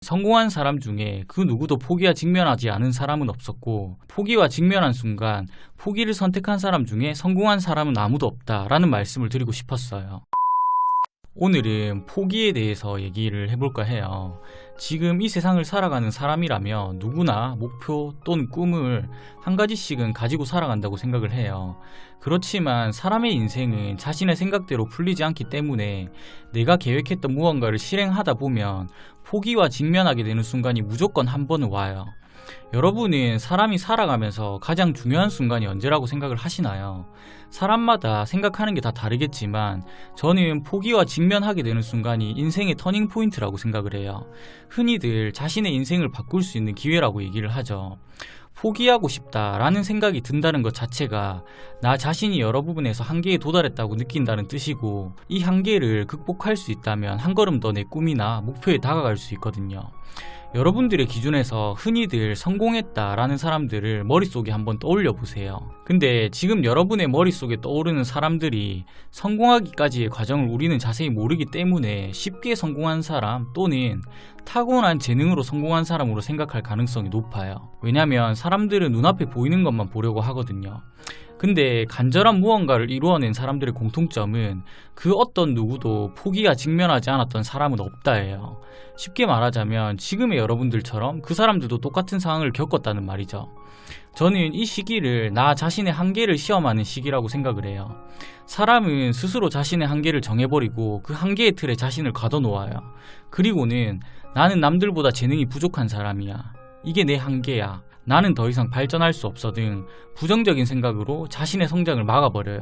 성공한 사람 중에 그 누구도 포기와 직면하지 않은 사람은 없었고, 포기와 직면한 순간 포기를 선택한 사람 중에 성공한 사람은 아무도 없다라는 말씀을 드리고 싶었어요. 오늘은 포기에 대해서 얘기를 해볼까 해요. 지금 이 세상을 살아가는 사람이라면 누구나 목표 또는 꿈을 한 가지씩은 가지고 살아간다고 생각을 해요. 그렇지만 사람의 인생은 자신의 생각대로 풀리지 않기 때문에 내가 계획했던 무언가를 실행하다 보면 포기와 직면하게 되는 순간이 무조건 한 번은 와요. 여러분은 사람이 살아가면서 가장 중요한 순간이 언제라고 생각을 하시나요? 사람마다 생각하는 게 다 다르겠지만 저는 포기와 직면하게 되는 순간이 인생의 터닝 포인트라고 생각을 해요. 흔히들 자신의 인생을 바꿀 수 있는 기회라고 얘기를 하죠. 포기하고 싶다라는 생각이 든다는 것 자체가 나 자신이 여러 부분에서 한계에 도달했다고 느낀다는 뜻이고, 이 한계를 극복할 수 있다면 한 걸음 더 내 꿈이나 목표에 다가갈 수 있거든요. 여러분들의 기준에서 흔히들 성공했다라는 사람들을 머릿속에 한번 떠올려 보세요. 근데 지금 여러분의 머릿속에 떠오르는 사람들이 성공하기까지의 과정을 우리는 자세히 모르기 때문에 쉽게 성공한 사람 또는 타고난 재능으로 성공한 사람으로 생각할 가능성이 높아요. 왜냐면 사람들은 눈앞에 보이는 것만 보려고 하거든요. 근데 간절한 무언가를 이루어낸 사람들의 공통점은 그 어떤 누구도 포기와 직면하지 않았던 사람은 없다예요. 쉽게 말하자면 지금의 여러분들처럼 그 사람들도 똑같은 상황을 겪었다는 말이죠. 저는 이 시기를 나 자신의 한계를 시험하는 시기라고 생각을 해요. 사람은 스스로 자신의 한계를 정해버리고 그 한계의 틀에 자신을 가둬놓아요. 그리고는 나는 남들보다 재능이 부족한 사람이야, 이게 내 한계야, 나는 더 이상 발전할 수 없어 등 부정적인 생각으로 자신의 성장을 막아버려요.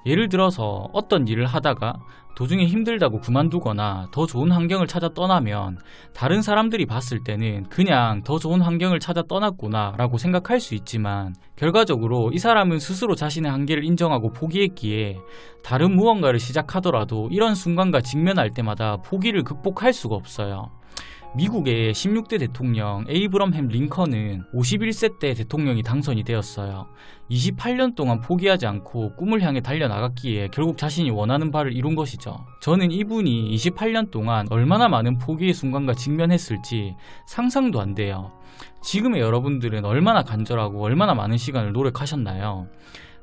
예를 들어서 어떤 일을 하다가 도중에 힘들다고 그만두거나 더 좋은 환경을 찾아 떠나면 다른 사람들이 봤을 때는 그냥 더 좋은 환경을 찾아 떠났구나 라고 생각할 수 있지만, 결과적으로 이 사람은 스스로 자신의 한계를 인정하고 포기했기에 다른 무언가를 시작하더라도 이런 순간과 직면할 때마다 포기를 극복할 수가 없어요. 미국의 16대 대통령 에이브럼햄 링컨은 51세 때 대통령이 당선이 되었어요. 28년 동안 포기하지 않고 꿈을 향해 달려나갔기에 결국 자신이 원하는 바를 이룬 것이죠. 저는 이분이 28년 동안 얼마나 많은 포기의 순간과 직면했을지 상상도 안 돼요. 지금의 여러분들은 얼마나 간절하고 얼마나 많은 시간을 노력하셨나요?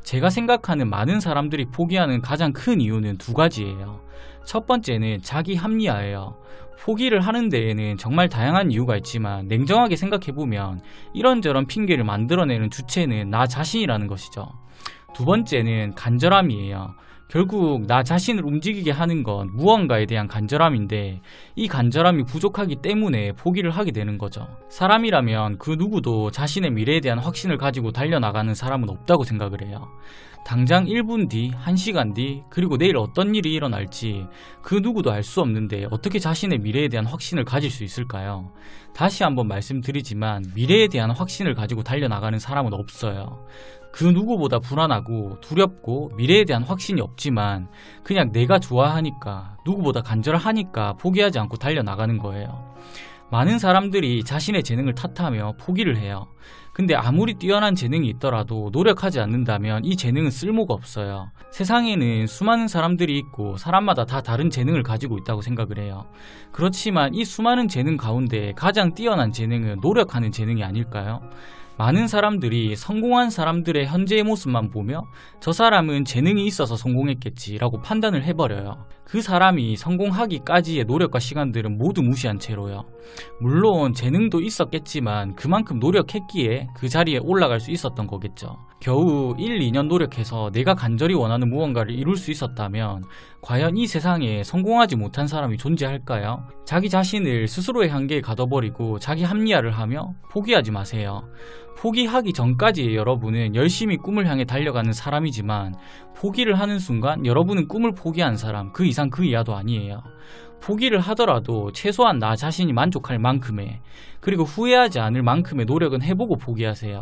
제가 생각하는 많은 사람들이 포기하는 가장 큰 이유는 두 가지예요. 첫 번째는 자기 합리화예요. 포기를 하는 데에는 정말 다양한 이유가 있지만 냉정하게 생각해보면 이런저런 핑계를 만들어내는 주체는 나 자신이라는 것이죠. 두 번째는 간절함이에요. 결국 나 자신을 움직이게 하는 건 무언가에 대한 간절함인데 이 간절함이 부족하기 때문에 포기를 하게 되는 거죠. 사람이라면 그 누구도 자신의 미래에 대한 확신을 가지고 달려나가는 사람은 없다고 생각을 해요. 당장 1분 뒤, 1시간 뒤, 그리고 내일 어떤 일이 일어날지 그 누구도 알 수 없는데 어떻게 자신의 미래에 대한 확신을 가질 수 있을까요? 다시 한번 말씀드리지만 미래에 대한 확신을 가지고 달려나가는 사람은 없어요. 그 누구보다 불안하고 두렵고 미래에 대한 확신이 없지만 그냥 내가 좋아하니까, 누구보다 간절하니까 포기하지 않고 달려나가는 거예요. 많은 사람들이 자신의 재능을 탓하며 포기를 해요. 근데 아무리 뛰어난 재능이 있더라도 노력하지 않는다면 이 재능은 쓸모가 없어요. 세상에는 수많은 사람들이 있고 사람마다 다 다른 재능을 가지고 있다고 생각을 해요. 그렇지만 이 수많은 재능 가운데 가장 뛰어난 재능은 노력하는 재능이 아닐까요? 많은 사람들이 성공한 사람들의 현재의 모습만 보며 저 사람은 재능이 있어서 성공했겠지라고 판단을 해버려요. 그 사람이 성공하기까지의 노력과 시간들은 모두 무시한 채로요. 물론 재능도 있었겠지만 그만큼 노력했기에 그 자리에 올라갈 수 있었던 거겠죠. 겨우 1, 2년 노력해서 내가 간절히 원하는 무언가를 이룰 수 있었다면 과연 이 세상에 성공하지 못한 사람이 존재할까요? 자기 자신을 스스로의 한계에 가둬버리고 자기 합리화를 하며 포기하지 마세요. 포기하기 전까지 여러분은 열심히 꿈을 향해 달려가는 사람이지만 포기를 하는 순간 여러분은 꿈을 포기한 사람, 그 이상 그 이하도 아니에요. 포기를 하더라도 최소한 나 자신이 만족할 만큼의, 그리고 후회하지 않을 만큼의 노력은 해보고 포기하세요.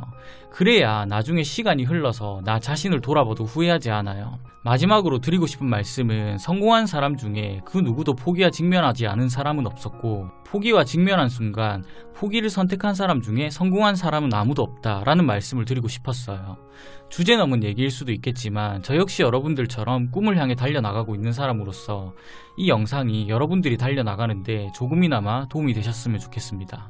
그래야 나중에 시간이 흘러서 나 자신을 돌아봐도 후회하지 않아요. 마지막으로 드리고 싶은 말씀은 성공한 사람 중에 그 누구도 포기와 직면하지 않은 사람은 없었고, 포기와 직면한 순간 포기를 선택한 사람 중에 성공한 사람은 아무도 없다라는 말씀을 드리고 싶었어요. 주제 넘은 얘기일 수도 있겠지만 저 역시 여러분들처럼 꿈을 향해 달려나가고 있는 사람으로서 이 영상이 여러분 여러분들이 달려나가는데 조금이나마 도움이 되셨으면 좋겠습니다.